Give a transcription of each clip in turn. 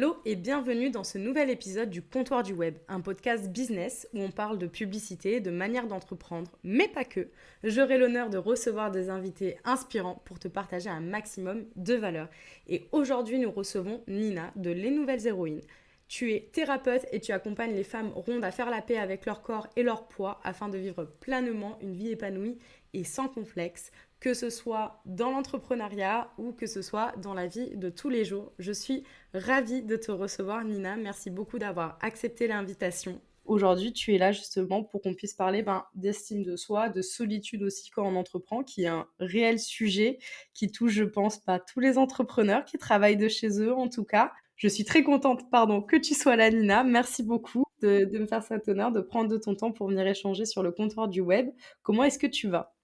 Hello et bienvenue dans ce nouvel épisode du Comptoir du Web, un podcast business où on parle de publicité, de manière d'entreprendre, mais pas que. J'aurai l'honneur de recevoir des invités inspirants pour te partager un maximum de valeur. Et aujourd'hui, nous recevons Nina de Les Nouvelles Héroïnes. Tu es thérapeute et tu accompagnes les femmes rondes à faire la paix avec leur corps et leur poids afin de vivre pleinement une vie épanouie et sans complexe, que ce soit dans l'entrepreneuriat ou que ce soit dans la vie de tous les jours. Je suis ravie de te recevoir, Nina. Merci beaucoup d'avoir accepté l'invitation. Aujourd'hui, tu es là justement pour qu'on puisse parler d'estime de soi, de solitude aussi quand on entreprend, qui est un réel sujet qui touche, je pense, pas tous les entrepreneurs qui travaillent de chez eux en tout cas. Je suis très contente, que tu sois là, Nina. Merci beaucoup de me faire cet honneur, de prendre de ton temps pour venir échanger sur le comptoir du web. Comment est-ce que tu vas?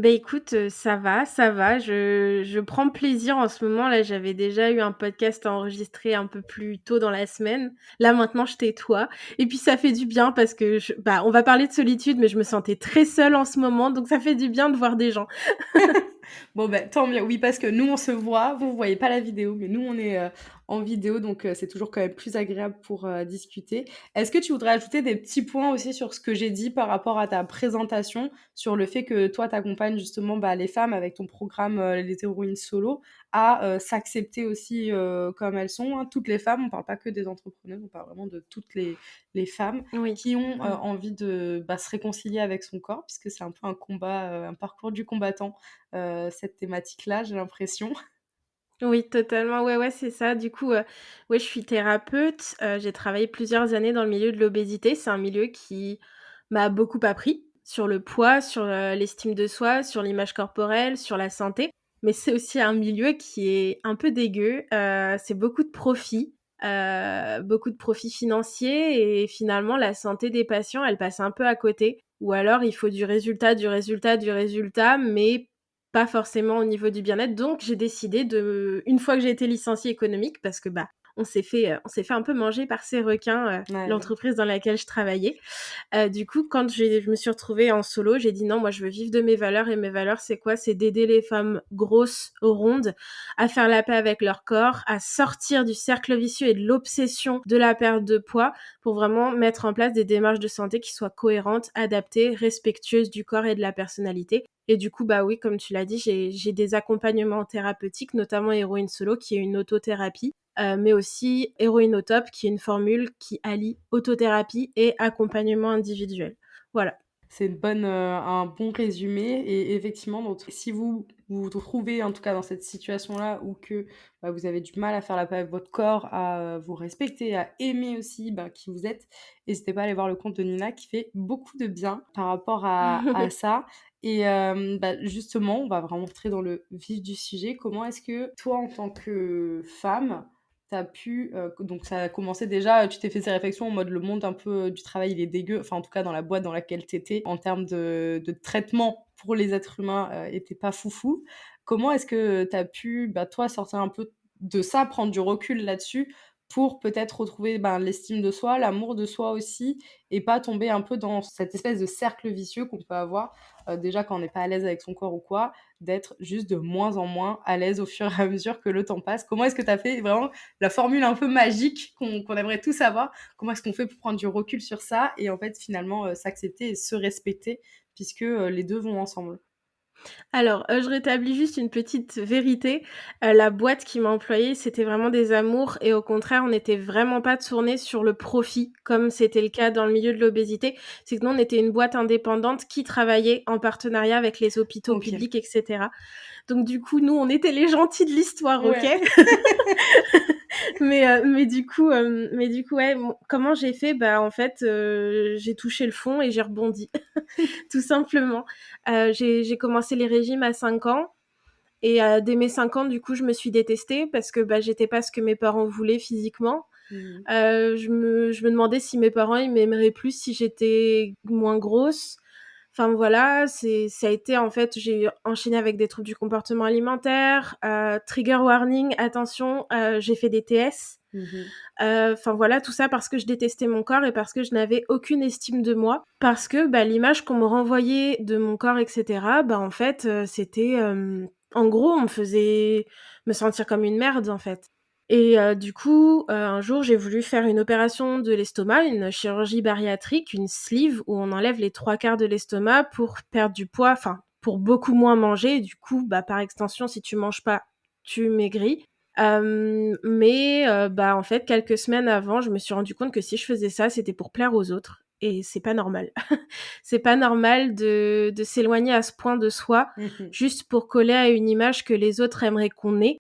Écoute, ça va, je prends plaisir en ce moment. Là, j'avais déjà eu un podcast à enregistrer un peu plus tôt dans la semaine. Là, maintenant, je tutoie et puis ça fait du bien parce que on va parler de solitude, mais je me sentais très seule en ce moment, donc ça fait du bien de voir des gens. Bon, ben, tant mieux. Oui, parce que nous, on se voit. Vous voyez pas la vidéo, mais nous, on est en vidéo, donc c'est toujours quand même plus agréable pour discuter. Est-ce que tu voudrais ajouter des petits points aussi sur ce que j'ai dit par rapport à ta présentation, sur le fait que toi, tu accompagnes justement les femmes avec ton programme Les Héroïnes Solo à s'accepter aussi comme elles sont, hein. Toutes les femmes, on parle pas que des entrepreneuses, on parle vraiment de toutes les femmes Oui. qui ont envie de se réconcilier avec son corps, puisque c'est un peu un combat, un parcours du combattant, cette thématique-là, j'ai l'impression. Oui, totalement. Ouais, ouais, c'est ça. Du coup, ouais, je suis thérapeute. J'ai travaillé plusieurs années dans le milieu de l'obésité. C'est un milieu qui m'a beaucoup appris sur le poids, sur, l'estime de soi, sur l'image corporelle, sur la santé. Mais c'est aussi un milieu qui est un peu dégueu. C'est beaucoup de profits financiers et finalement la santé des patients, elle passe un peu à côté. Ou alors il faut du résultat, du résultat, du résultat, mais pas forcément au niveau du bien-être. Donc j'ai décidé une fois que j'ai été licenciée économique parce que, on s'est fait un peu manger par ces requins, Ouais. l'entreprise dans laquelle je travaillais. Du coup, quand je me suis retrouvée en solo, j'ai dit: «Non, moi je veux vivre de mes valeurs» et mes valeurs, c'est quoi? C'est d'aider les femmes grosses, rondes, à faire la paix avec leur corps, à sortir du cercle vicieux et de l'obsession de la perte de poids pour vraiment mettre en place des démarches de santé qui soient cohérentes, adaptées, respectueuses du corps et de la personnalité. Et du coup, oui, comme tu l'as dit, j'ai des accompagnements thérapeutiques, notamment Héroïne Solo, qui est une autothérapie, mais aussi Héroïne au top, qui est une formule qui allie autothérapie et accompagnement individuel. Voilà. C'est un bon résumé et effectivement, donc si vous trouvez en tout cas dans cette situation-là où que, vous avez du mal à faire la paix avec votre corps, à vous respecter, à aimer aussi, qui vous êtes, n'hésitez pas à aller voir le compte de Nina qui fait beaucoup de bien par rapport à ça et justement, on va vraiment entrer dans le vif du sujet. Comment est-ce que toi, en tant que femme, t'as pu, donc ça a commencé déjà, tu t'es fait ces réflexions en mode le monde un peu du travail, il est dégueu, enfin en tout cas dans la boîte dans laquelle t'étais en termes de traitement pour les êtres humains, était pas foufou. Comment est-ce que t'as pu, toi, sortir un peu de ça, prendre du recul là-dessus pour peut-être retrouver, l'estime de soi, l'amour de soi aussi et pas tomber un peu dans cette espèce de cercle vicieux qu'on peut avoir, déjà quand on n'est pas à l'aise avec son corps ou quoi, d'être juste de moins en moins à l'aise au fur et à mesure que le temps passe. Comment est-ce que tu as fait vraiment la formule un peu magique qu'on aimerait tous savoir? Comment est-ce qu'on fait pour prendre du recul sur ça et en fait finalement s'accepter et se respecter puisque les deux vont ensemble? Alors, je rétablis juste une petite vérité. La boîte qui m'a employée, c'était vraiment des amours et au contraire, on n'était vraiment pas tournés sur le profit comme c'était le cas dans le milieu de l'obésité. C'est que nous, on était une boîte indépendante qui travaillait en partenariat avec les hôpitaux OK. publics et cetera. Donc du coup, nous, on était les gentils de l'histoire, OK? Ouais. Mais du coup, ouais, comment j'ai fait? En fait, j'ai touché le fond et j'ai rebondi, tout simplement. J'ai commencé les régimes à 5 ans et dès mes 5 ans, du coup, je me suis détestée parce que, j'étais pas ce que mes parents voulaient physiquement. Mmh. Je me demandais si mes parents, ils m'aimeraient plus si j'étais moins grosse. Enfin voilà, ça a été en fait, j'ai enchaîné avec des troubles du comportement alimentaire, trigger warning, attention, j'ai fait des TS. Mmh. Enfin voilà, tout ça parce que je détestais mon corps et parce que je n'avais aucune estime de moi. Parce que, l'image qu'on me renvoyait de mon corps et cetera, en fait, c'était, en gros, on me faisait me sentir comme une merde, en fait. Et du coup, un jour, j'ai voulu faire une opération de l'estomac, une chirurgie bariatrique, une sleeve où on enlève les 3/4 de l'estomac pour perdre du poids, enfin, pour beaucoup moins manger. Et du coup, bah, par extension, si tu manges pas, tu maigris. Mais bah, en fait, quelques semaines avant, je me suis rendu compte que si je faisais ça, c'était pour plaire aux autres et c'est pas normal. C'est pas normal de s'éloigner à ce point de soi, Mmh. juste pour coller à une image que les autres aimeraient qu'on ait.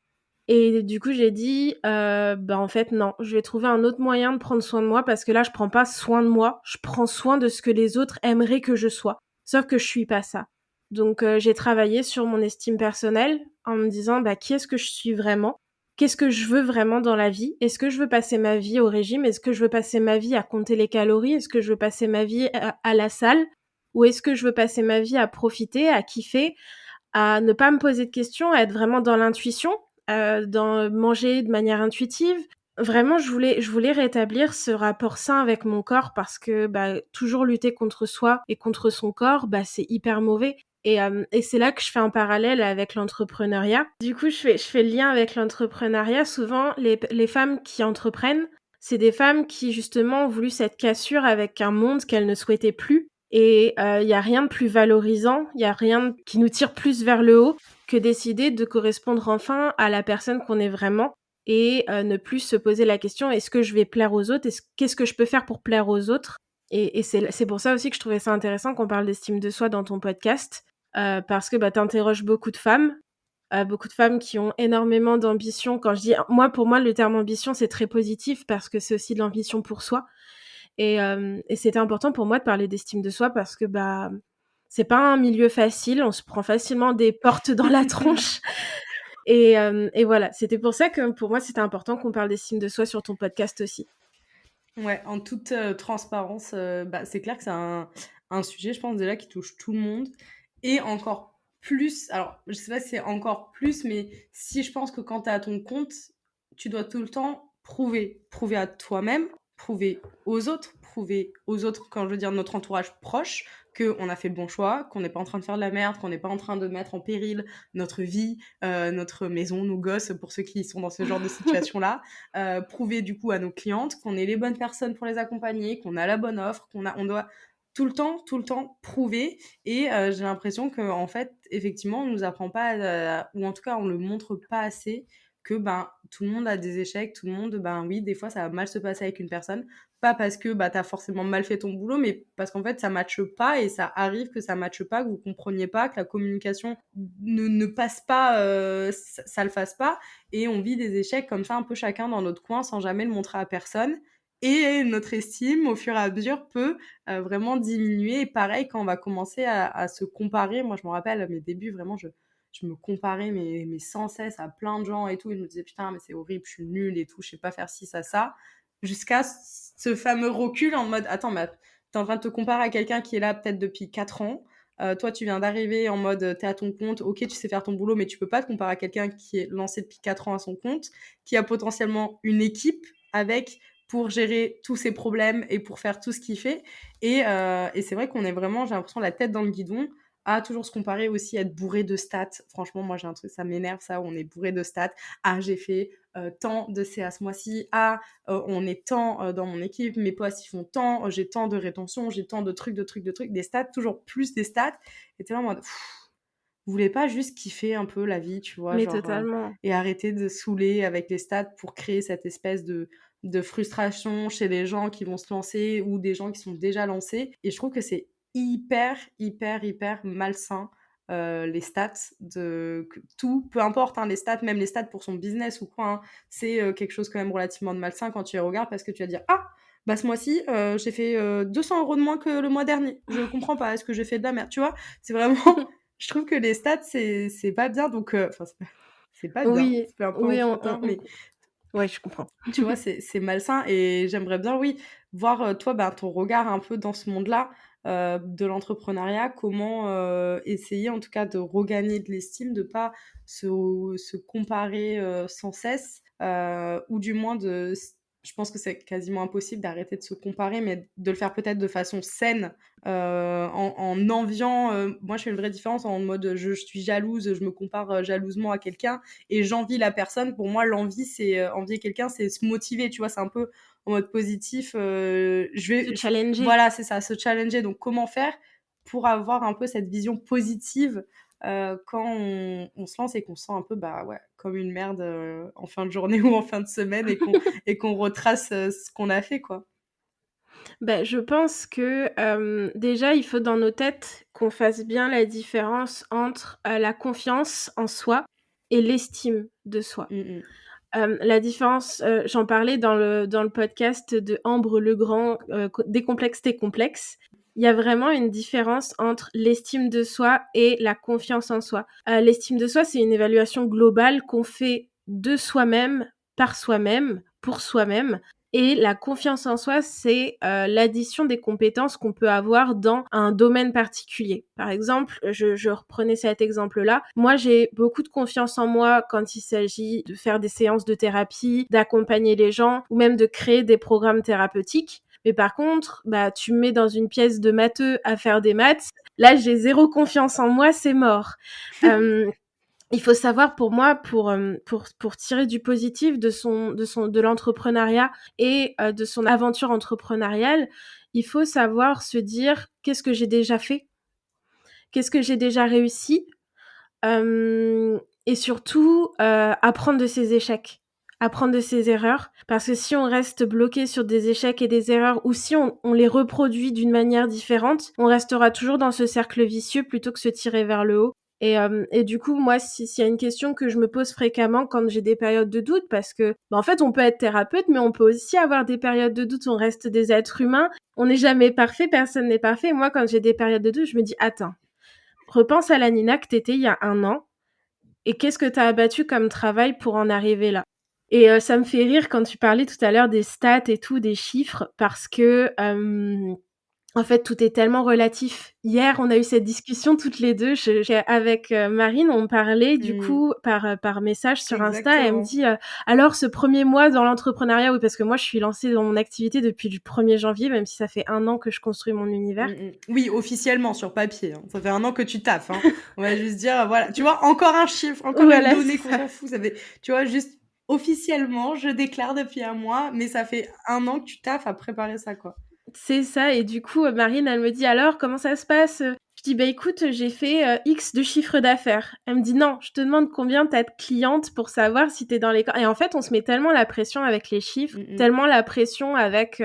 Et du coup, j'ai dit, bah, en fait, non, je vais trouver un autre moyen de prendre soin de moi parce que là, je prends pas soin de moi, je prends soin de ce que les autres aimeraient que je sois. Sauf que je suis pas ça. Donc j'ai travaillé sur mon estime personnelle en me disant: «Bah, qui est-ce que je suis vraiment? Qu'est-ce que je veux vraiment dans la vie? Est-ce que je veux passer ma vie au régime? Est-ce que je veux passer ma vie à compter les calories? Est-ce que je veux passer ma vie à la salle? Ou est-ce que je veux passer ma vie à profiter, à kiffer, à ne pas me poser de questions, à être vraiment dans l'intuition, dans manger de manière intuitive. Vraiment, je voulais rétablir ce rapport sain avec mon corps parce que, bah, toujours lutter contre soi et contre son corps, bah, c'est hyper mauvais et c'est là que je fais un parallèle avec l'entrepreneuriat. Du coup, je fais le lien avec l'entrepreneuriat. Souvent, les femmes qui entreprennent, c'est des femmes qui, justement, ont voulu cette cassure avec un monde qu'elles ne souhaitaient plus et il y a rien de plus valorisant, il y a rien qui nous tire plus vers le haut que décider de correspondre enfin à la personne qu'on est vraiment et ne plus se poser la question: «Est-ce que je vais plaire aux autres? Qu'est-ce que je peux faire pour plaire aux autres?» Et c'est pour ça aussi que je trouvais ça intéressant qu'on parle d'estime de soi dans ton podcast, parce que, bah, tu interroges beaucoup de femmes qui ont énormément d'ambition. Quand je dis moi, pour moi, le terme ambition, c'est très positif parce que c'est aussi de l'ambition pour soi et c'était important pour moi de parler d'estime de soi parce que, bah, c'est pas un milieu facile, on se prend facilement des portes dans la tronche et voilà, c'était pour ça que pour moi, c'était important qu'on parle d'estime de soi sur ton podcast aussi. Ouais, en toute, transparence, bah, c'est clair que c'est un sujet, je pense déjà qui touche tout le monde et encore plus alors je sais pas si c'est encore plus, mais si je pense que quand tu es à ton compte, tu dois tout le temps prouver. Prouver à toi-même, prouver aux autres quand je veux dire notre entourage proche, qu'on a fait le bon choix, qu'on n'est pas en train de faire de la merde, qu'on n'est pas en train de mettre en péril notre vie, notre maison, nos gosses, pour ceux qui sont dans ce genre de situation-là. Prouver du coup à nos clientes qu'on est les bonnes personnes pour les accompagner, qu'on a la bonne offre, on doit tout le temps prouver. Et j'ai l'impression que en fait, effectivement, on nous apprend pas, ou en tout cas, on le montre pas assez que ben tout le monde a des échecs, tout le monde, ben oui, des fois ça va mal se passer avec une personne, pas parce que bah t'as forcément mal fait ton boulot, mais parce qu'en fait ça matche pas et ça arrive que ça matche pas, que vous compreniez pas, que la communication ne passe pas, ça le fasse pas et on vit des échecs comme ça un peu chacun dans notre coin sans jamais le montrer à personne et notre estime au fur et à mesure peut vraiment diminuer et pareil quand on va commencer à se comparer, moi je me rappelle à mes débuts vraiment je me comparais mais sans cesse à plein de gens et tout et je me disais putain mais c'est horrible, je suis nulle et tout, je sais pas faire ci, ça, jusqu'à ce fameux recul en mode attends mais t'es en train de te comparer à quelqu'un qui est là peut-être depuis 4 ans. Toi, tu viens d'arriver en mode, t'es à ton compte, ok, tu sais faire ton boulot, mais tu peux pas te comparer à quelqu'un qui est lancé depuis 4 ans à son compte, qui a potentiellement une équipe avec pour gérer tous ses problèmes et pour faire tout ce qu'il fait. Et c'est vrai qu'on est vraiment, j'ai l'impression, la tête dans le guidon, à toujours se comparer aussi, être bourré de stats. Franchement, moi, j'ai un truc, ça m'énerve, ça, où on est bourré de stats. Ah, j'ai fait tant de CA ce mois-ci. Ah, on est tant dans mon équipe, mes postes, ils font tant, j'ai tant de rétention, j'ai tant de trucs, des stats, toujours plus des stats. Et t'es là en mode, vous voulez pas juste kiffer un peu la vie, tu vois, Mais genre, totalement. et arrêter de saouler avec les stats pour créer cette espèce de frustration chez les gens qui vont se lancer ou des gens qui sont déjà lancés. Et je trouve que c'est hyper, hyper, hyper malsain, les stats, tout, peu importe, hein, les stats, même les stats pour son business ou quoi, hein, c'est quelque chose quand même relativement de malsain quand tu les regardes parce que tu vas dire ah bah ce mois-ci j'ai fait 200 € de moins que le mois dernier. Je comprends pas, est-ce que j'ai fait de la merde, tu vois? C'est vraiment je trouve que les stats, c'est pas bien, donc enfin, c'est pas bien, Oui, c'est un peu oui, enfantin, mais ouais, je comprends. tu vois, c'est malsain et j'aimerais bien, oui, voir, toi, ben, ton regard un peu dans ce monde-là, de l'entrepreneuriat. Comment, essayer en tout cas de regagner de l'estime, de pas se comparer, sans cesse, ou du moins de Je pense que c'est quasiment impossible d'arrêter de se comparer, mais de le faire peut-être de façon saine, en enviant, moi je fais une vraie différence en mode, je suis jalouse, je me compare, jalousement à quelqu'un et j'envie la personne. Pour moi, l'envie, c'est, envier quelqu'un, c'est se motiver, tu vois? C'est un peu en mode positif, je Se vais j challenger. voilà, c'est ça, se challenger. Donc comment faire pour avoir un peu cette vision positive, quand on se lance et qu'on se sent un peu, bah, ouais, comme une merde, en fin de journée ou en fin de semaine et qu'on retrace, ce qu'on a fait, quoi. Bah, je pense que, déjà, il faut dans nos têtes qu'on fasse bien la différence entre, la confiance en soi et l'estime de soi. Mmh mh. La différence, j'en parlais dans le podcast de Ambre Legrand, co «Décomplexe tes complexes». Il y a vraiment une différence entre l'estime de soi et la confiance en soi. L'estime de soi, c'est une évaluation globale qu'on fait de soi-même, par soi-même, pour soi-même et la confiance en soi, c'est, l'addition des compétences qu'on peut avoir dans un domaine particulier. Par exemple, je reprenais cet exemple-là. Moi, j'ai beaucoup de confiance en moi quand il s'agit de faire des séances de thérapie, d'accompagner les gens ou même de créer des programmes thérapeutiques. Mais par contre, bah, tu me mets dans une pièce de matheux à faire des maths, là, j'ai zéro confiance en moi, c'est mort. Hem Il faut savoir pour moi, pour tirer du positif de l'entrepreneuriat et de son aventure entrepreneuriale, il faut savoir se dire: «Qu'est-ce que j'ai déjà fait? Qu'est-ce que j'ai déjà réussi?» hem et surtout, apprendre de ses échecs, apprendre de ses erreurs. Parce que si on reste bloqué sur des échecs et des erreurs ou si on les reproduit d'une manière différente, on restera toujours dans ce cercle vicieux plutôt que se tirer vers le haut. Et du coup, moi, s'il y a une question que je me pose fréquemment quand j'ai des périodes de doute, parce que, bah, en fait, on peut être thérapeute, mais on peut aussi avoir des périodes de doute. On reste des êtres humains. On n'est jamais parfait, personne n'est parfait. Moi, quand j'ai des périodes de doute, je me dis: «Attends, repense à la Nina que tu étais il y a 1 an et qu'est-ce que tu as abattu comme travail pour en arriver là?» Et ça me fait rire quand tu parlais tout à l'heure des stats et tout, des chiffres, parce que, en fait, tout est tellement relatif. Hier, on a eu cette discussion toutes les 2. Avec, Marine, on parlait du Mmh. coup par message sur Insta et elle me Exactement. dit: «Alors ce 1er mois dans l'entrepreneuriat», oui, parce que moi je suis lancée dans mon activité depuis le 1er janvier, même si ça fait 1 an que je construis mon Mmh univers. mh. Oui, officiellement sur papier, hein. Ça fait 1 an que tu taffes, hein. On va juste dire, voilà, tu vois? Encore un chiffre, encore une Voilà, c'est donnée qu'on ça. s'en fout. Ça fait tu vois? Juste officiellement, je déclare depuis 1 mois, mais ça fait 1 an que tu taffes à préparer ça, quoi. C'est ça et du coup, Marine, elle me dit: «Alors, comment ça se passe?» Je dis: «Bah, écoute, j'ai fait, X de chiffre d'affaires». Elle me dit: «Non, je te demande combien tu as de clientes pour savoir si tu es dans les cor», et en fait, on se met tellement la pression avec les chiffres, Mmh mh. tellement la pression avec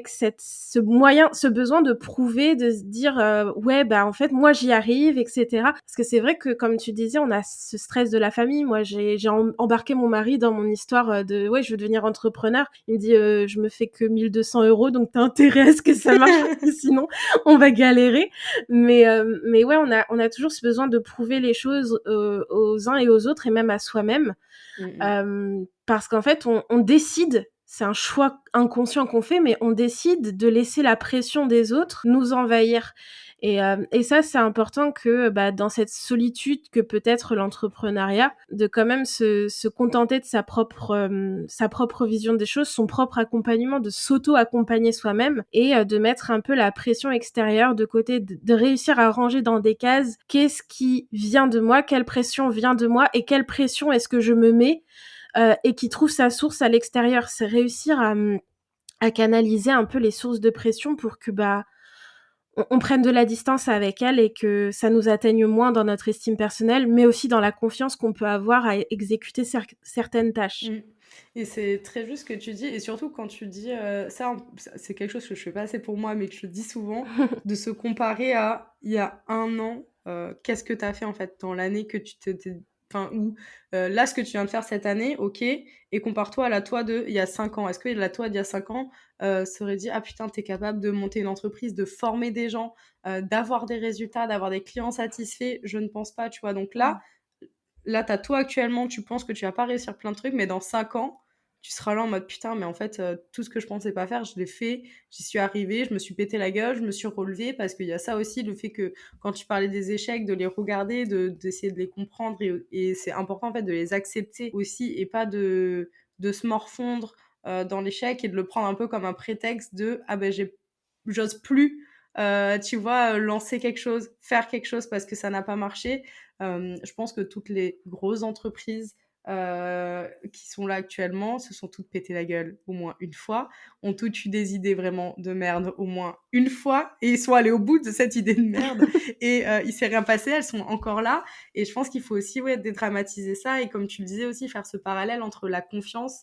ce besoin de prouver, de se dire, «Ouais, bah, en fait, moi, j'y arrive» et cetera. Parce que c'est vrai que, comme tu disais, on a ce stress de la famille. Moi, j'ai embarqué mon mari dans mon histoire, de: «Ouais, je veux devenir entrepreneur». Il me dit: «Je me fais que 1 200 €, donc tu as intérêt à ce que ça marche parce que sinon on va galérer». Mais ouais, on a toujours ce besoin de prouver les choses, aux uns et aux autres et même à soi-même. Mmh mh. Parce qu'en fait, on décide, c'est un choix inconscient qu'on fait, mais on décide de laisser la pression des autres nous envahir et ça, c'est important que, bah, dans cette solitude que peut être l'entrepreneuriat, de quand même se contenter de sa propre vision des choses, son propre accompagnement, de s'auto-accompagner soi-même et de mettre un peu la pression extérieure de côté, de réussir à ranger dans des cases. Qu'est-ce qui vient de moi? Quelle pression vient de moi? Et quelle pression est-ce que je me mets? Et qui trouve sa source à l'extérieur. C'est réussir à canaliser un peu les sources de pression pour que, bah, on prenne de la distance avec elles et que ça nous atteigne moins dans notre estime personnelle, mais aussi dans la confiance qu'on peut avoir à exécuter certaines tâches. Mmh. Et c'est très juste ce que tu dis et surtout quand tu dis, ça en c'est quelque chose que je fais pas assez pour moi, mais que je dis souvent, de se comparer à il y a 1 an, qu'est-ce que tu as fait en fait dans l'année que tu t'étais enfin ou, là ce que tu viens de faire cette année, OK, et compare-toi à la toi de il y a 5 ans. Est-ce que la toi d'il y a 5 ans, s'aurait dit: «Ah putain, tu es capable de monter une entreprise, de former des gens, d'avoir des résultats, d'avoir des clients satisfaits?» Je ne pense pas, tu vois? Donc Mmh. là, tu as toi actuellement, tu penses que tu vas pas réussir plein de trucs, mais dans 5 ans, tu seras là en mode: «Putain, mais en fait, tout ce que je pensais pas faire, je l'ai fait, j'y suis arrivée, je me suis pété la gueule, je me suis relevée». Parce qu'il y a ça aussi, le fait que quand tu parlais des échecs, de les regarder, d'essayer de les comprendre et c'est important en fait de les accepter aussi et pas de se morfondre, dans l'échec et de le prendre un peu comme un prétexte de: «Ah ben j'ose plus, tu vois, lancer quelque chose, faire quelque chose parce que ça n'a pas marché». Je pense que toutes les grosses entreprises, qui sont là actuellement se sont toutes pété la gueule au moins une fois, ont toutes eu des idées vraiment de merde au moins une fois et ils sont allés au bout de cette idée de merde et il s'est rien passé, elles sont encore là et je pense qu'il faut aussi, ouais, dédramatiser ça et comme tu le disais aussi, faire ce parallèle entre la confiance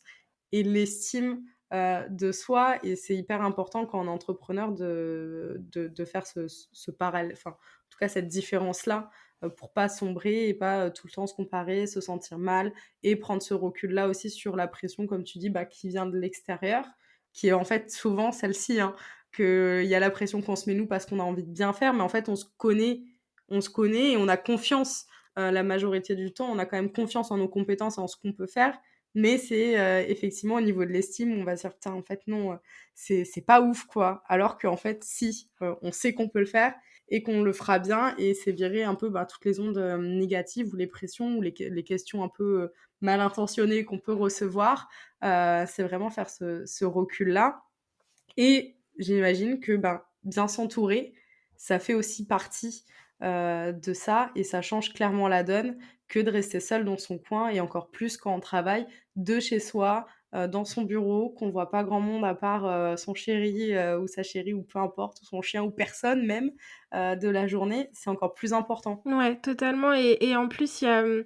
et l'estime, de soi et c'est hyper important quand on est entrepreneur de faire ce parallèle, enfin, en tout cas cette différence-là, pour pas sombrer et pas, tout le temps se comparer, se sentir mal et prendre ce recul-là aussi sur la pression, comme tu dis, bah, qui vient de l'extérieur, qui est en fait souvent celle-ci, hein, qu'il y a la pression qu'on se met nous parce qu'on a envie de bien faire, mais en fait on se connaît et on a confiance, la majorité du temps, on a quand même confiance en nos compétences et en ce qu'on peut faire mais c'est, effectivement au niveau de l'estime, on va se dire: «Putain, en fait non, c'est pas ouf quoi». Alors qu'en fait si, on sait qu'on peut le faire et qu'on le fera bien et c'est virer un peu, bah, toutes les ondes, négatives ou les pressions ou les questions un peu, mal intentionnées qu'on peut recevoir. C'est vraiment faire ce recul-là et j'imagine que, ben, bien s'entourer, ça fait aussi partie, de ça et ça change clairement la donne que de rester seul dans son coin et encore plus quand on travaille de chez soi, dans son bureau, qu'on voit pas grand monde à part, son chéri, ou sa chérie ou peu importe, ou son chien ou personne même, de la journée, c'est encore plus important. Ouais, totalement et en plus, il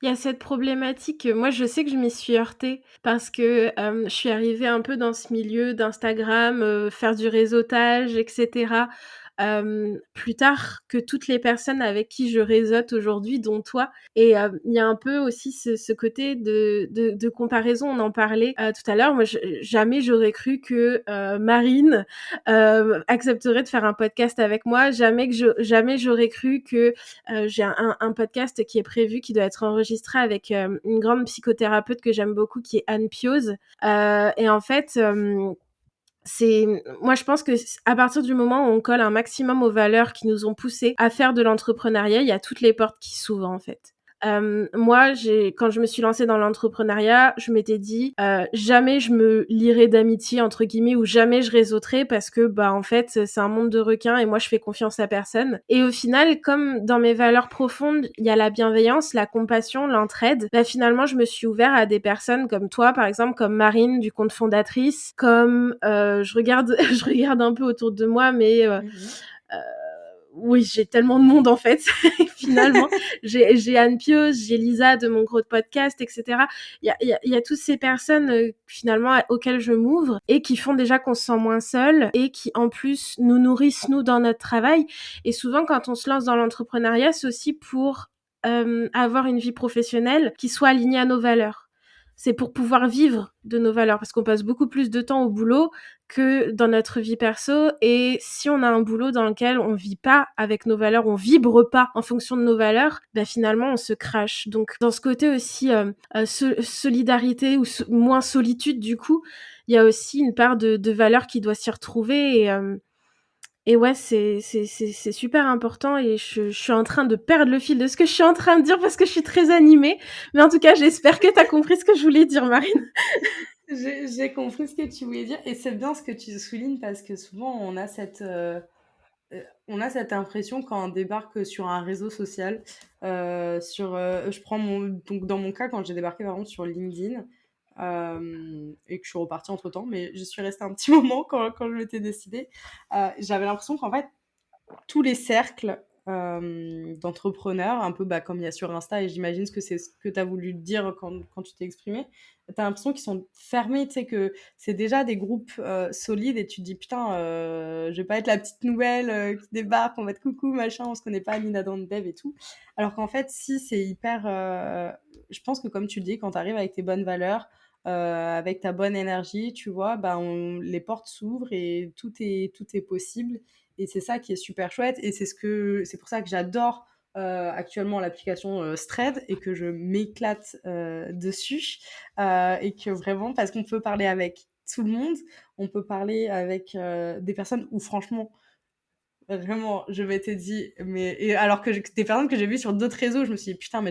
y a cette problématique, moi, je sais que je m'y suis heurtée parce que, je suis arrivée un peu dans ce milieu d'Instagram, faire du réseautage et cetera, plus tard que toutes les personnes avec qui je réseaute aujourd'hui, dont toi et il y a un peu aussi ce côté de comparaison. On en parlait, tout à l'heure. Moi, jamais j'aurais cru que, Marine, accepterait de faire un podcast avec moi. Jamais j'aurais cru que, j'ai un podcast qui est prévu, qui doit être enregistré avec une grande psychothérapeute que j'aime beaucoup, qui est Anne Pioz. Et en fait, c'est moi je pense que à partir du moment où on colle un maximum aux valeurs qui nous ont poussés à faire de l'entrepreneuriat, il y a toutes les portes qui s'ouvrent en fait. Moi, quand je me suis lancée dans l'entrepreneuriat, je m'étais dit jamais je me lierai d'amitié entre guillemets ou jamais je réseauterai parce que bah en fait c'est un monde de requins et moi je fais confiance à personne. Et au final, comme dans mes valeurs profondes, il y a la bienveillance, la compassion, l'entraide. Bah finalement, je me suis ouverte à des personnes comme toi, par exemple, comme Marine du compte fondatrice, comme je regarde je regarde un peu autour de moi, mais Mmh. euh, oui, j'ai tellement de monde en fait, finalement. J'ai Anne Pieuse, j'ai Lisa de mon gros podcast, etc. Il y a toutes ces personnes finalement auxquelles je m'ouvre et qui font déjà qu'on se sent moins seul et qui en plus nous nourrissent nous dans notre travail. Et souvent quand on se lance dans l'entrepreneuriat, c'est aussi pour avoir une vie professionnelle qui soit alignée à nos valeurs. C'est pour pouvoir vivre de nos valeurs parce qu'on passe beaucoup plus de temps au boulot que dans notre vie perso et si on a un boulot dans lequel on vit pas avec nos valeurs, on vibre pas en fonction de nos valeurs, bah finalement on se crache. Donc dans ce côté aussi solidarité ou moins solitude du coup, il y a aussi une part de valeur qui doit s'y retrouver et ouais, c'est super important et je suis en train de perdre le fil de ce que je suis en train de dire parce que je suis très animée. Mais en tout cas, j'espère que tu as compris ce que je voulais dire, Marine. J'ai compris ce que tu voulais dire et c'est bien ce que tu soulignes parce que souvent on a cette impression quand on débarque sur un réseau social, je prends donc dans mon cas, quand j'ai débarqué par exemple sur LinkedIn, et que je suis repartie entre-temps, mais je suis restée un petit moment quand je m'étais décidée, j'avais l'impression qu'en fait, tous les cercles, d'entrepreneurs, un peu, bah, comme il y a sur Insta et j'imagine que c'est ce que tu as voulu dire quand tu t'es exprimée. Tu as l'impression qu'ils sont fermés, tu sais, que c'est déjà des groupes, solides et tu te dis: «Putain, je vais pas être la petite nouvelle, qui débarque, on va être coucou, machin, on se connaît pas, Nina dans le dev et tout». Alors qu'en fait, si, c'est hyper, je pense que comme tu le dis, quand tu arrives avec tes bonnes valeurs, avec ta bonne énergie, tu vois, bah, les portes s'ouvrent et tout est possible et c'est ça qui est super chouette et c'est pour ça que j'adore actuellement l'application Strad et que je m'éclate dessus et que vraiment parce qu'on peut parler avec tout le monde, on peut parler avec des personnes où franchement vraiment je m'étais dit mais et alors que des personnes que j'ai vues sur d'autres réseaux, je me suis dit putain mais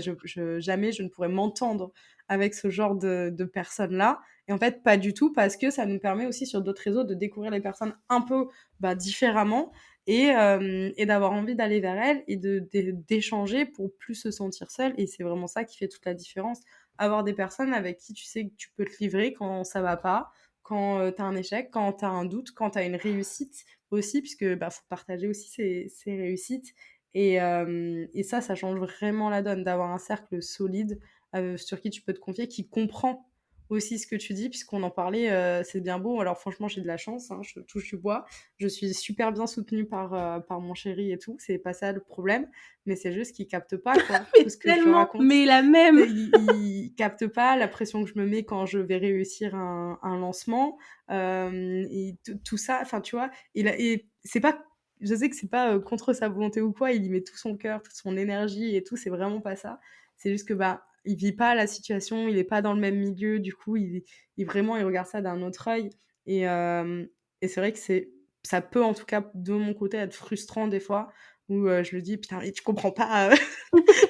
jamais je ne pourrais m'entendre avec ce genre de personnes là Et en fait, pas du tout, parce que ça nous permet aussi sur d'autres réseaux de découvrir les personnes un peu différemment et d'avoir envie d'aller vers elles et d'échanger pour plus se sentir seul. Et c'est vraiment ça qui fait toute la différence. Avoir des personnes avec qui tu sais que tu peux te livrer quand ça va pas, quand tu as un échec, quand tu as un doute, quand tu as une réussite aussi, puisque faut partager aussi ses réussites. Et ça change vraiment la donne d'avoir un cercle solide sur qui tu peux te confier, qui comprend aussi ce que tu dis, puisqu'on en parlait, c'est bien beau. Alors franchement, j'ai de la chance, hein, je touche du bois. Je suis super bien soutenue par mon chéri et tout, c'est pas ça le problème, mais c'est juste qu'il capte pas, quoi, tout Mais ce que je tellement, raconte. mais la même. Il capte pas la pression que je me mets quand je vais réussir un lancement, et tout ça, enfin, tu vois? Et c'est pas, je sais que c'est pas contre sa volonté ou quoi, il y met tout son cœur, toute son énergie et tout, c'est vraiment pas ça. C'est juste que il vit pas la situation, il est pas dans le même milieu, du coup, il vraiment, il regarde ça d'un autre œil. Et, et c'est vrai que ça peut, en tout cas, de mon côté, être frustrant des fois, où je le dis, putain, et tu comprends pas,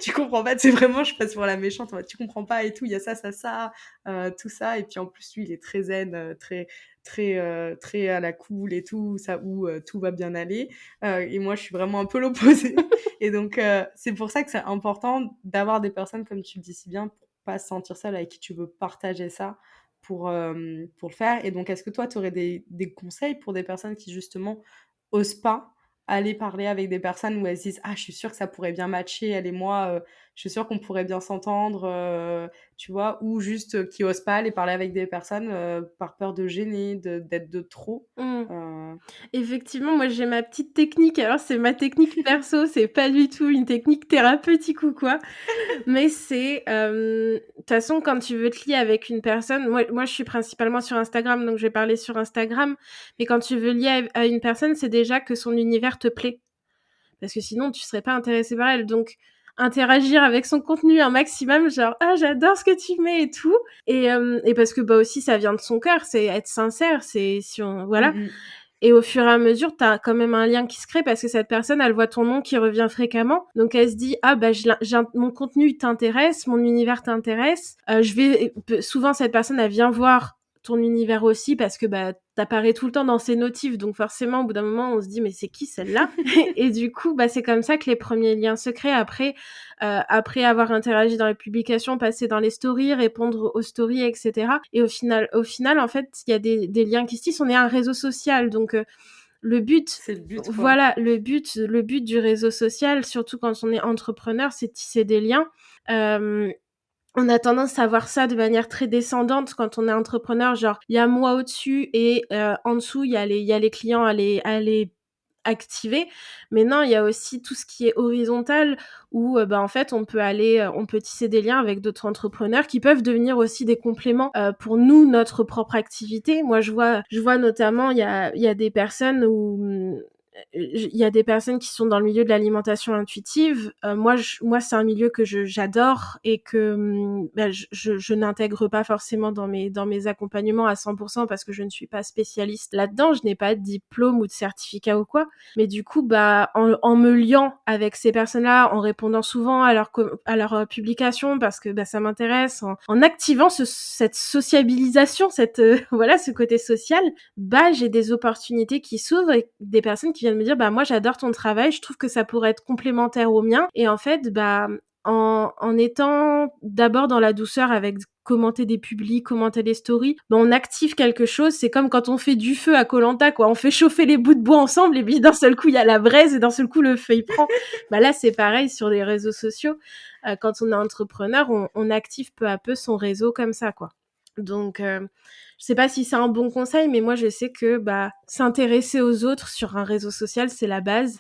tu comprends pas, c'est vraiment, je passe pour la méchante, en mode, tu comprends pas et tout, il y a ça, tout ça. Et puis en plus, lui, il est très zen, très à la cool et tout, ça, où tout va bien aller. Et moi, je suis vraiment un peu l'opposé. Et donc, c'est pour ça que c'est important d'avoir des personnes, comme tu le dis si bien, pour pas se sentir seule, avec qui tu veux partager ça pour le faire. Et donc, est-ce que toi, tu aurais des conseils pour des personnes qui, justement, osent pas aller parler avec des personnes où elles se disent: «Ah, je suis sûre que ça pourrait bien matcher, elle et moi, je suis sûre qu'on pourrait bien s'entendre», tu vois? Ou juste, qui osent pas aller parler avec des personnes, par peur de gêner, d'être de trop, Mmh. heu Effectivement, moi j'ai ma petite technique. Alors c'est ma technique perso, c'est pas du tout une technique thérapeutique ou quoi, mais c'est, de toute façon quand tu veux te lier avec une personne, moi je suis principalement sur Instagram, donc je vais parler sur Instagram, mais quand tu veux lier à une personne, c'est déjà que son univers te plaît. Parce que sinon tu serais pas intéressé par elle, donc interagir avec son contenu un maximum, genre: «Ah j'adore ce que tu mets et tout», et parce que, aussi ça vient de son cœur, c'est être sincère, c'est si on voilà. mmh mh. Et au fur et à mesure, tu as quand même un lien qui se crée parce que cette personne, elle voit ton nom qui revient fréquemment. Donc elle se dit: «Ah mon contenu t'intéresse, mon univers t'intéresse, je vais» souvent cette personne, elle vient voir ton univers aussi parce que, tu tout le temps dans ses notifs. Donc forcément, au bout d'un moment, on se dit: «Mais c'est qui celle-là?» Et du coup, c'est comme ça que les premiers liens se créent. Après avoir interagi dans les publications, passer dans les stories, répondre aux stories, etc. Et au final, en fait, il y a des liens qui se tissent. On est un réseau social, donc le but, C'est le but, quoi. voilà, le but du réseau social, surtout quand on est entrepreneur, c'est de tisser des liens. Euh, on a tendance à voir ça de manière très descendante quand on est entrepreneur, genre il y a moi au-dessus et en dessous il y a les clients à les activer. Mais non, il y a aussi tout ce qui est horizontal où en fait on peut tisser des liens avec d'autres entrepreneurs qui peuvent devenir aussi des compléments pour nous, notre propre activité. Moi je vois notamment il y a des personnes où il y a des personnes qui sont dans le milieu de l'alimentation intuitive. Moi c'est un milieu que j'adore et que je n'intègre pas forcément dans mes accompagnements à 100% parce que je ne suis pas spécialiste là-dedans. Je n'ai pas de diplôme ou de certificat ou quoi. Mais du coup, en me liant avec ces personnes-là, en répondant souvent à leurs publications parce que ça m'intéresse, en activant cette sociabilisation, voilà, ce côté social, j'ai des opportunités qui s'ouvrent et des personnes qui viennent me dire moi j'adore ton travail, je trouve que ça pourrait être complémentaire au mien. Et en fait, en étant d'abord dans la douceur avec commenter des publis, commenter des stories, on active quelque chose. C'est comme quand on fait du feu à koh-lanta, quoi. On fait chauffer les bouts de bois ensemble et puis d'un seul coup il y a la braise et d'un seul coup le feu il prend. Là c'est pareil sur les réseaux sociaux. Quand on est entrepreneur, on active peu à peu son réseau comme ça, quoi. Donc je sais pas si c'est un bon conseil, mais moi je sais que s'intéresser aux autres sur un réseau social, c'est la base.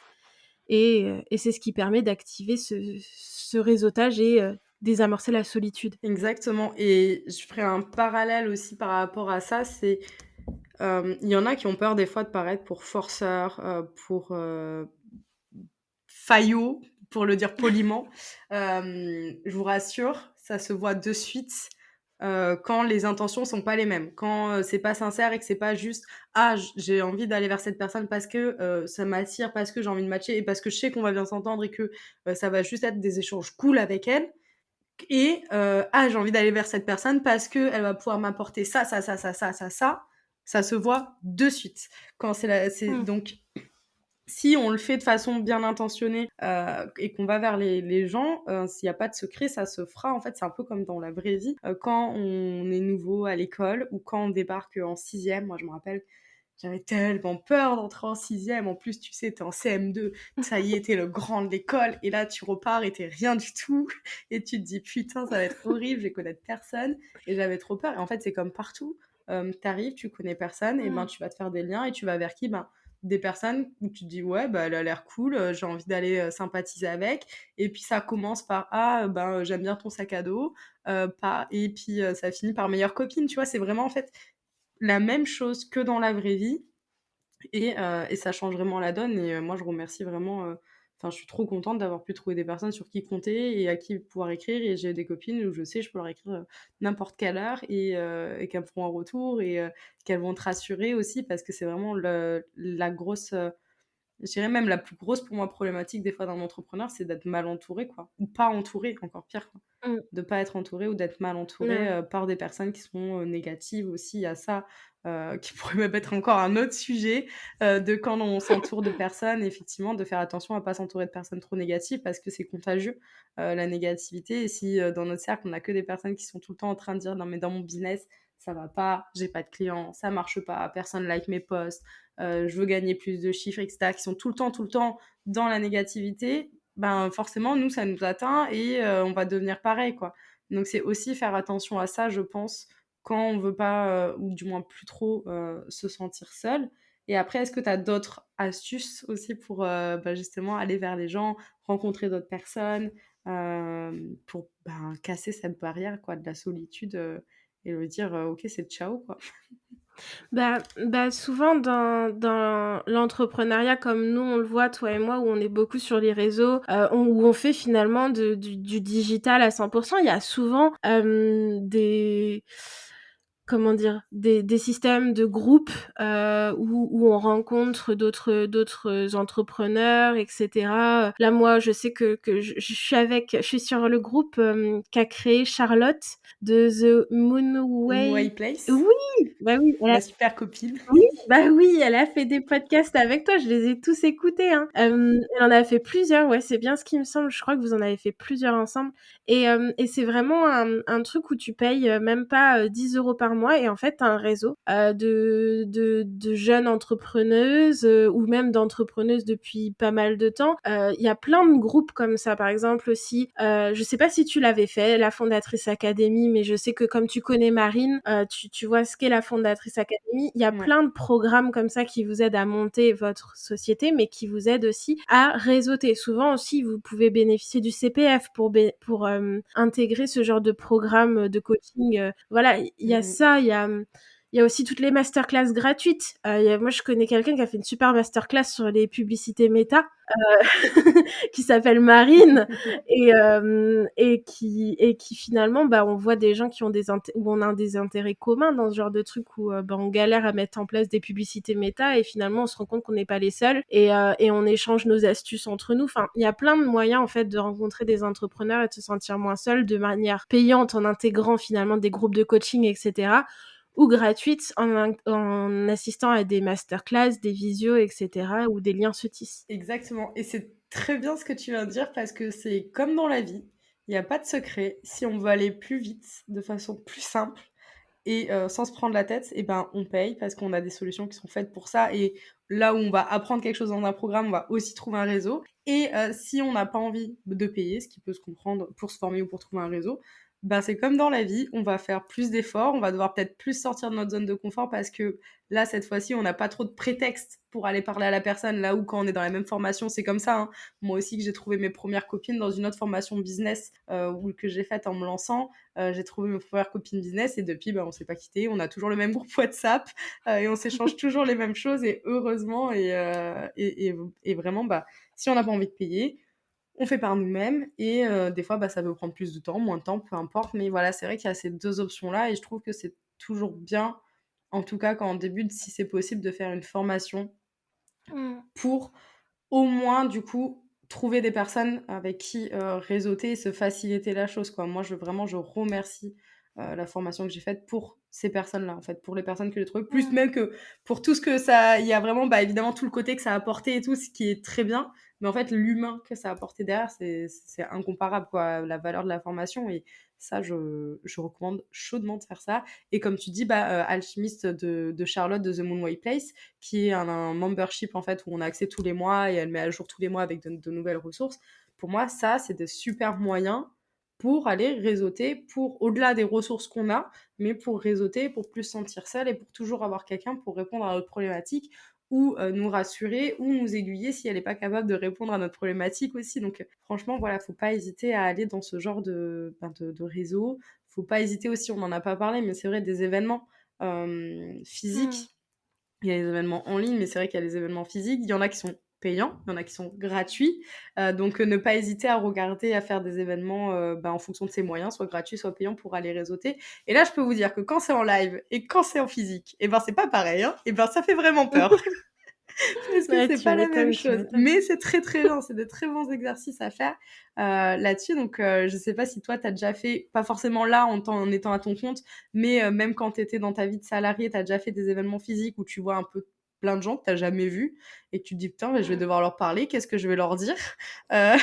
Et c'est ce qui permet d'activer ce réseautage et désamorcer la solitude. Exactement. Et je ferai un parallèle aussi par rapport à ça, c'est, il y en a qui ont peur des fois de paraître pour forceurs, pour, faillots, pour le dire poliment. Je vous rassure, ça se voit de suite, quand les intentions sont pas les mêmes. Quand, c'est pas sincère et que c'est pas juste: «Ah, j'ai envie d'aller vers cette personne parce que, ça m'attire, parce que j'ai envie de matcher et parce que je sais qu'on va bien s'entendre et que, ça va juste être des échanges cool avec elle». et «Ah, j'ai envie d'aller vers cette personne parce qu'elle va pouvoir m'apporter ça, ça, ça, ça, ça, ça, ça». Ça se voit de suite. Quand c'est Mmh. donc si on le fait de façon bien intentionnée, et qu'on va vers les gens, s'il y a pas de secret, ça se fera. En fait, c'est un peu comme dans la vraie vie, quand on est nouveau à l'école ou quand on débarque, en 6e. Moi, je me rappelle, j'avais tellement peur d'entrer en 6e. En plus, tu sais, tu es en CM2, ça y est, tu es le grand de l'école et là, tu repars et tu es rien du tout et tu te dis: «Putain, ça va être horrible, je vais connaître personne» et j'avais trop peur et en fait, c'est comme partout, tu arrives, tu connais personne et ben, Mmh. tu vas te faire des liens et tu vas vers qui? Ben, des personnes où tu te dis: «Ouais, bah, elle a l'air cool, j'ai envie d'aller, sympathiser avec» et puis ça commence par: «Ah, ben, j'aime bien ton sac à dos», pas et puis, ça finit par meilleure copine, tu vois? C'est vraiment, en fait, la même chose que dans la vraie vie et ça change vraiment la donne et moi je remercie vraiment, enfin je suis trop contente d'avoir pu trouver des personnes sur qui compter et à qui pouvoir écrire et j'ai des copines où je sais je peux leur écrire, n'importe quelle heure et qu'elles me feront un retour et qu'elles vont te rassurer aussi parce que c'est vraiment la grosse, je dirais même la plus grosse pour moi problématique des fois d'un entrepreneur, c'est d'être mal entouré quoi, ou pas entouré, encore pire quoi. Mmh. De pas être entouré ou d'être mal entouré, Ouais. par des personnes qui sont, négatives aussi. Il y a ça, qui pourrait même être encore un autre sujet, de quand on s'entoure de personnes, effectivement, de faire attention à pas s'entourer de personnes trop négatives parce que c'est contagieux, la négativité et si, dans notre cercle, on a que des personnes qui sont tout le temps en train de dire: «Non mais dans mon business, ça va pas, j'ai pas de clients, ça marche pas, personne like mes posts, je veux gagner plus de chiffres» et cetera, qui sont tout le temps dans la négativité, ben, forcément, nous, ça nous atteint et on va devenir pareil, quoi. Donc c'est aussi faire attention à ça, je pense, quand on veut pas, ou du moins plus trop, se sentir seul. Et après, est-ce que tu as d'autres astuces aussi pour, bah, justement aller vers les gens, rencontrer d'autres personnes, pour, ben, casser cette barrière, quoi, de la solitude, et le dire, «OK, c'est ciao», quoi? Bah, souvent dans l'entrepreneuriat comme nous on le voit, toi et moi, où on est beaucoup sur les réseaux, où on fait finalement du digital à 100, il y a souvent, des comment dire? Des systèmes de groupes, où on rencontre d'autres entrepreneurs et cetera. Là, moi, je sais que je suis sur le groupe, qu'a créé Charlotte de The My Moonway. Place, Oui! Bah oui, ma super copine. oui, bah oui, elle a fait des podcasts avec toi, je les ai tous écoutés, hein. Elle en a fait plusieurs, ouais, c'est bien ce qui me semble. Je crois que vous en avez fait plusieurs ensemble et c'est vraiment un truc où tu payes, même pas, 10 € par mois et en fait, tu as un réseau, de jeunes entrepreneuses, ou même d'entrepreneuses depuis pas mal de temps. Il y a plein de groupes comme ça. Par exemple aussi, je sais pas si tu l'avais fait, la Fondatrice Academy, mais je sais que comme tu connais Marine, tu vois ce qu'est la Fondatrice Academy. Il y a Ouais. plein de programmes comme ça qui vous aident à monter votre société, mais qui vous aident aussi à réseauter. Souvent aussi, vous pouvez bénéficier du CPF pour intégrer ce genre de programme de coaching. Voilà, il y a Mmh mh. ça, il y a aussi toutes les masterclass gratuites. Moi, je connais quelqu'un qui a fait une super masterclass sur les publicités méta, qui s'appelle Marine et qui finalement, bah, on voit des gens qui ont où on a des intérêts communs dans ce genre de truc où, bah, on galère à mettre en place des publicités méta et finalement on se rend compte qu'on n'est pas les seuls et on échange nos astuces entre nous. Enfin, il y a plein de moyens en fait de rencontrer des entrepreneurs et de se sentir moins seul de manière payante en intégrant finalement des groupes de coaching et cetera ou gratuite en assistant à des masterclass, des visios et cetera où des liens se tissent. Exactement et c'est très bien ce que tu viens de dire parce que c'est comme dans la vie, il y a pas de secret. Si on veut aller plus vite, de façon plus simple et sans se prendre la tête et ben, on paye parce qu'on a des solutions qui sont faites pour ça et là où on va apprendre quelque chose dans un programme, on va aussi trouver un réseau et si on n'a pas envie de payer, ce qui peut se comprendre pour se former ou pour trouver un réseau, ben, c'est comme dans la vie, on va faire plus d'efforts, on va devoir peut-être plus sortir de notre zone de confort parce que là, cette fois-ci, on n'a pas trop de prétexte pour aller parler à la personne. Là où quand on est dans la même formation, c'est comme ça, hein. Moi aussi que j'ai trouvé mes premières copines dans une autre formation business, ou que j'ai faite en me lançant. J'ai trouvé mes premières copines business et depuis, bah, on s'est pas quitté. On a toujours le même groupe WhatsApp, et on s'échange toujours les mêmes choses et heureusement et vraiment, bah, si on n'a pas envie de payer, on fait par nous-mêmes et des fois, bah, ça peut prendre plus de temps, moins de temps, peu importe. Mais voilà, c'est vrai qu'il y a ces 2 options-là et je trouve que c'est toujours bien, en tout cas quand on débute, si c'est possible, de faire une formation Mmh. pour au moins, du coup, trouver des personnes avec qui, réseauter et se faciliter la chose, quoi. Moi, je remercie, la formation que j'ai faite pour ces personnes-là, en fait, pour les personnes que j'ai trouvées, plus Mmh. même que pour tout ce que ça il y a vraiment, bah, évidemment tout le côté que ça a apporté et tout, ce qui est très bien, mais en fait, l'humain que ça a apporté derrière, c'est incomparable, quoi, la valeur de la formation et ça, je recommande chaudement de faire ça et comme tu dis, bah, Alchimiste de Charlotte de The Moonway Place, qui est un membership, en fait, où on a accès tous les mois et elle met à jour tous les mois avec de nouvelles ressources. Pour moi, ça, c'est de super moyens pour aller réseauter, pour au-delà des ressources qu'on a, mais pour réseauter, pour plus se sentir seul et pour toujours avoir quelqu'un pour répondre à notre problématique ou nous rassurer ou nous aiguiller si elle n'est pas capable de répondre à notre problématique aussi. Donc franchement, voilà, faut pas hésiter à aller dans ce genre de réseau. Faut pas hésiter aussi, on n'en a pas parlé, mais c'est vrai, des événements Mmh. physiques. Il y a les événements en ligne, mais c'est vrai qu'il y a les événements physiques. Il y en a qui sont payants, il y en a qui sont gratuits. Donc ne pas hésiter à regarder, à faire des événements, bah, en fonction de ses moyens, soit gratuits, soit payants pour aller réseauter. Et là, je peux vous dire que quand c'est en live et quand c'est en physique, et ben, c'est pas pareil, hein. Et ben, ça fait vraiment peur parce que Ouais, c'est tu pas la même m'étonnes, tu chose. m'étonnes. Mais c'est très, très bien, c'est des très bons exercices à faire, là-dessus. Donc je sais pas si toi, tu as déjà fait, pas forcément là en étant à ton compte, mais même quand tu étais dans ta vie de salarié, tu as déjà fait des événements physiques où tu vois un peu plein de gens que tu jamais vus et que tu te dis: «Putain, mais je vais devoir leur parler, qu'est-ce que je vais leur dire?» heu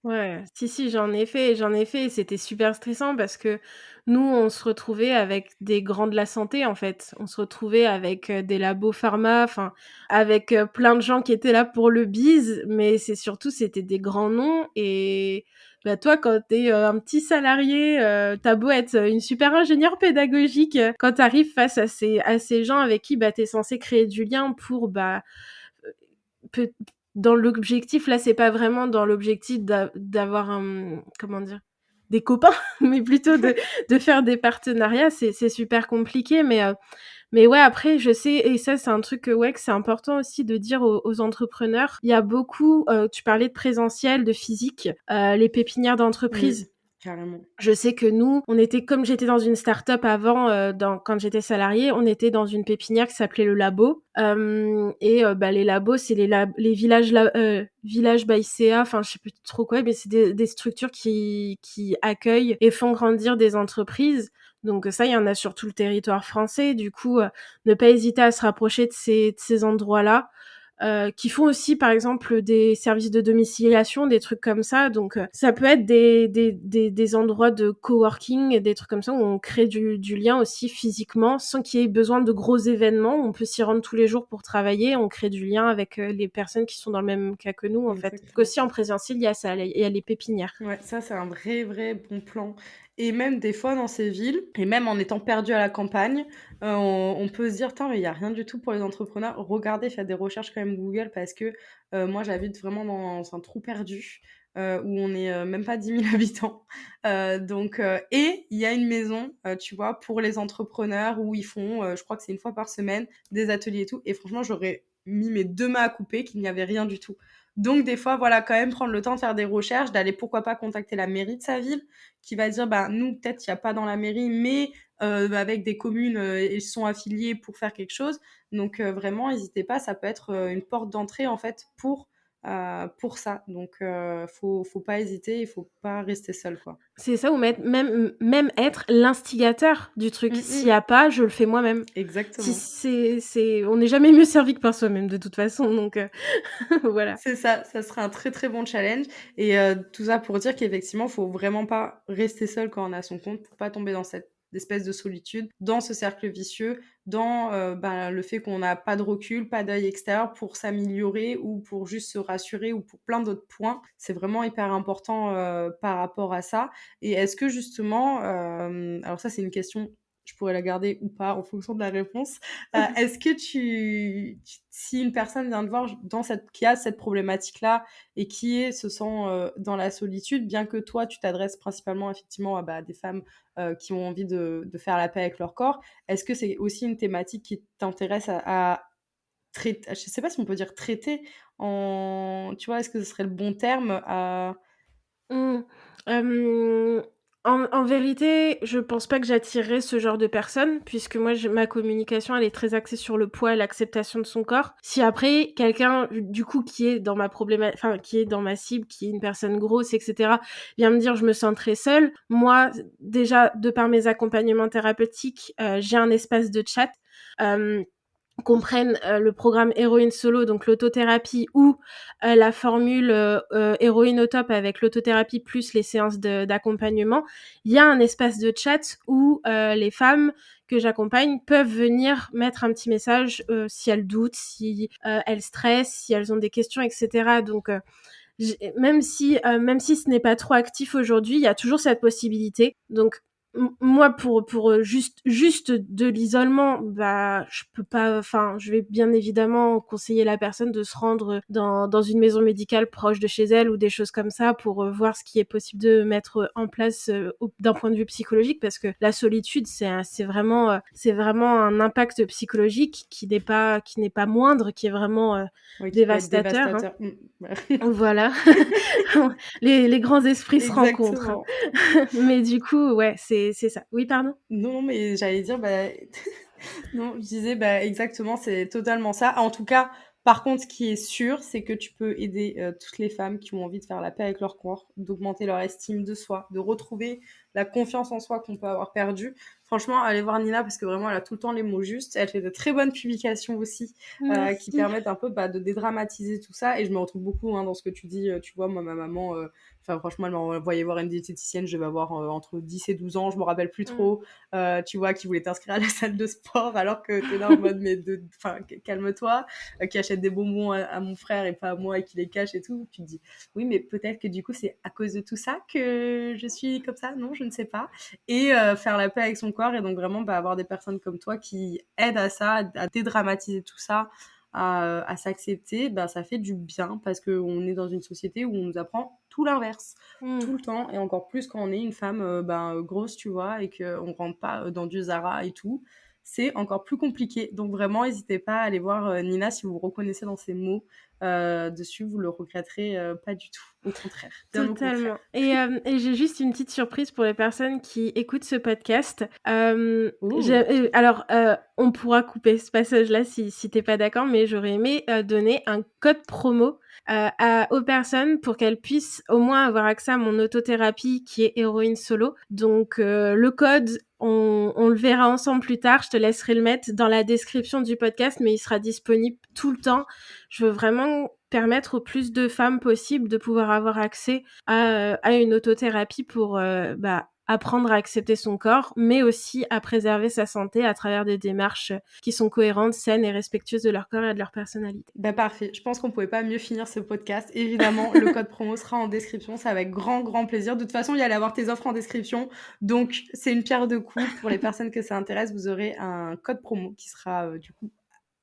Ouais, si, si, j'en ai fait et c'était super stressant parce que nous, on se retrouvait avec des grands de la santé, en fait. On se retrouvait avec, des labos pharma, enfin, avec, plein de gens qui étaient là pour le biz, mais c'est surtout, c'était des grands noms et bah, toi, quand tu es, un petit salarié, tu as beau être, une super ingénieure pédagogique, quand tu arrives face à ces gens avec qui, bah, tu es censé créer du lien pour, bah, peut dans l'objectif, là, c'est pas vraiment dans l'objectif d'avoir un comment dire? Des copains, mais plutôt de faire des partenariats, c'est super compliqué, mais ouais, après, je sais et ça, c'est un truc, ouais, que c'est important aussi de dire aux entrepreneurs. Il y a beaucoup, tu parlais de présentiel, de physique, les pépinières Mmh, d'entreprise. carrément. Je sais que nous, on était comme j'étais dans une start-up avant, quand j'étais salariée, on était dans une pépinière qui s'appelait le Labo, et bah, les labos, c'est les villages by CA, enfin, je sais plus trop quoi, mais c'est des structures qui accueillent et font grandir des entreprises. Donc ça, il y en a sur tout le territoire français. Du coup, ne pas hésiter à se rapprocher de ces endroits-là. Qui font aussi, par exemple, des services de domiciliation, des trucs comme ça. Donc, ça peut être des endroits de coworking, des trucs comme ça, où on crée du lien aussi physiquement, sans qu'il y ait besoin de gros événements. On peut s'y rendre tous les jours pour travailler. On crée du lien avec les personnes qui sont dans le même cas que nous, en fait. Donc Exactement. aussi, en présentiel, il y a ça, il y a les pépinières. Ouais, ça, c'est un vrai, vrai bon plan et même des fois dans ces villes et même en étant perdu à la campagne, on peut se dire: «Tain, mais il y a rien du tout pour les entrepreneurs». Regardez, faites des recherches quand même Google parce que, moi, j'habite vraiment dans un trou perdu, où on est, même pas 10 000 habitants, et il y a une maison, tu vois, pour les entrepreneurs où ils font, je crois que c'est une fois par semaine, des ateliers et tout et franchement, j'aurais mis mes 2 mains à couper qu'il n'y avait rien du tout. Donc des fois, voilà, quand même prendre le temps de faire des recherches, d'aller pourquoi pas contacter la mairie de sa ville, qui va dire: «Bah, nous, peut-être, il y a pas dans la mairie, mais avec des communes, ils sont affiliés pour faire quelque chose». Donc vraiment, hésitez pas, ça peut être, une porte d'entrée, en fait, pour ça. Donc faut pas hésiter, il faut pas rester seul, quoi. C'est ça, ou même être l'instigateur du truc. Mmh S'il y mh. a pas, je le fais moi-même. Si Exactement. c'est on n'est jamais mieux servi que par soi-même de toute façon, donc voilà. C'est ça, ça serait un très, très bon challenge et tout ça pour dire qu'effectivement, faut vraiment pas rester seul quand on est à son compte pour pas tomber dans cette espèce de solitude, dans ce cercle vicieux, dans, bah, le fait qu'on n'a pas de recul, pas d'œil extérieur pour s'améliorer ou pour juste se rassurer ou pour plein d'autres points. C'est vraiment hyper important, par rapport à ça et est-ce que justement, alors ça, c'est une question, je pourrais la garder ou pas en fonction de la réponse. Est-ce que si une personne vient te voir dans cette qui a cette problématique-là et se sent, dans la solitude, bien que toi tu t'adresses principalement effectivement à, bah, des femmes, qui ont envie de faire la paix avec leur corps, est-ce que c'est aussi une thématique qui t'intéresse à traiter, je sais pas si on peut dire traiter en tu vois? Est-ce que ce serait le bon terme à Mmh. Hem En vérité, je pense pas que j'attirerais ce genre de personnes, puisque moi, ma communication, elle est très axée sur le poids et l'acceptation de son corps. Si après, quelqu'un, du coup, qui est dans ma enfin, qui est dans ma cible, qui est une personne grosse, etc., vient me dire: «Je me sens très seule», moi, déjà, de par mes accompagnements thérapeutiques, j'ai un espace de chat, hem comprennent le programme Héroïne Solo, donc l'autothérapie ou la formule Héroïne au top avec l'autothérapie plus les séances d'accompagnement, il y a un espace de chat où les femmes que j'accompagne peuvent venir mettre un petit message si elles doutent, si elles stressent, si elles ont des questions, etc. Donc même si ce n'est pas trop actif aujourd'hui, il y a toujours cette possibilité. Donc moi pour juste de l'isolement, bah je peux pas, enfin je vais bien évidemment conseiller la personne de se rendre dans une maison médicale proche de chez elle ou des choses comme ça pour voir ce qui est possible de mettre en place d'un point de vue psychologique, parce que la solitude c'est vraiment un impact psychologique qui n'est pas moindre, qui est vraiment Oui, qui peut être dévastateur, hein. dévastateur. Voilà, les grands esprits se rencontrent, hein. Exactement. Mais du coup, ouais, c'est ça. Oui, pardon? Non, mais j'allais dire, bah, non, je disais, bah, exactement, c'est totalement ça. En tout cas, par contre, ce qui est sûr, c'est que tu peux aider, toutes les femmes qui ont envie de faire la paix avec leur corps, d'augmenter leur estime de soi, de retrouver la confiance en soi qu'on peut avoir perdue. Franchement, allez voir Nina parce que vraiment, elle a tout le temps les mots justes. Elle fait de très bonnes publications aussi, qui Merci. permettent un peu, bah, de dédramatiser tout ça et je me retrouve beaucoup, hein, dans ce que tu dis. Tu vois, moi, ma maman, enfin franchement, elle m'a envoyée voir une diététicienne, je devais avoir, entre 10 et 12 ans, je me rappelle plus Mmh. trop. Tu vois, qui voulait t'inscrire à la salle de sport alors que t'es là en mode mais enfin calme-toi, qui achète des bonbons à mon frère et pas à moi et qui les cache et tout. Tu te dis oui mais peut-être que du coup c'est à cause de tout ça que je suis comme ça, non je ne sais pas. Et faire la paix avec son corps et donc vraiment bah, avoir des personnes comme toi qui aident à ça, à dédramatiser tout ça, à s'accepter, bah, ça fait du bien parce qu'on est dans une société où on nous apprend tout l'inverse Mmh. tout le temps et encore plus quand on est une femme ben, grosse, tu vois, et qu'on rentre pas dans du Zara et tout. C'est encore plus compliqué. Donc vraiment, n'hésitez pas à aller voir Nina si vous vous reconnaissez dans ces mots dessus, vous le regretterez pas du tout. Au contraire, bien au Totalement. contraire. Et j'ai juste une petite surprise pour les personnes qui écoutent ce podcast. Ouh. Alors, on pourra couper ce passage-là si tu pas d'accord, mais j'aurais aimé, donner un code promo, aux personnes pour qu'elles puissent au moins avoir accès à mon autothérapie qui est Héroïne Solo. Donc, le code, on le verra ensemble plus tard. Je te laisserai le mettre dans la description du podcast, mais il sera disponible tout le temps. Je veux vraiment permettre au plus de femmes possible de pouvoir avoir accès à une autothérapie pour apprendre à accepter son corps, mais aussi à préserver sa santé à travers des démarches qui sont cohérentes, saines et respectueuses de leur corps et de leur personnalité. Bah parfait, je pense qu'on pouvait pas mieux finir ce podcast. Évidemment, le code promo sera en description, c'est avec grand, grand plaisir. De toute façon, il y allait avoir tes offres en description, donc c'est une pierre deux coups. Pour les personnes que ça intéresse, vous aurez un code promo qui sera du coup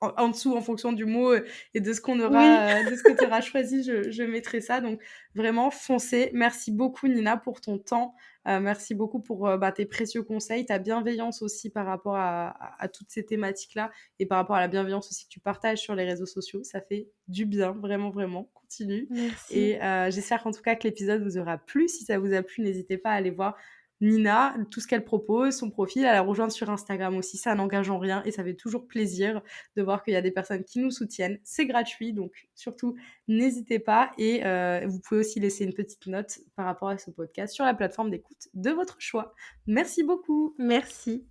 en dessous en fonction du mot et de ce qu'on Oui, aura, de ce que tu auras choisi, je mettrai ça. Donc vraiment, foncez. Merci beaucoup Nina pour ton temps. Merci beaucoup pour bah, tes précieux conseils, ta bienveillance aussi par rapport à toutes ces thématiques-là et par rapport à la bienveillance aussi que tu partages sur les réseaux sociaux. Ça fait du bien, vraiment, vraiment. Continue. merci. Et j'espère qu'en tout cas que l'épisode vous aura plu. Si ça vous a plu, n'hésitez pas à aller voir Nina, tout ce qu'elle propose, son profil, à la rejoindre sur Instagram aussi, ça n'engage en rien et ça fait toujours plaisir de voir qu'il y a des personnes qui nous soutiennent. C'est gratuit, donc surtout, n'hésitez pas. Et vous pouvez aussi laisser une petite note par rapport à ce podcast sur la plateforme d'écoute de votre choix. Merci beaucoup. Merci.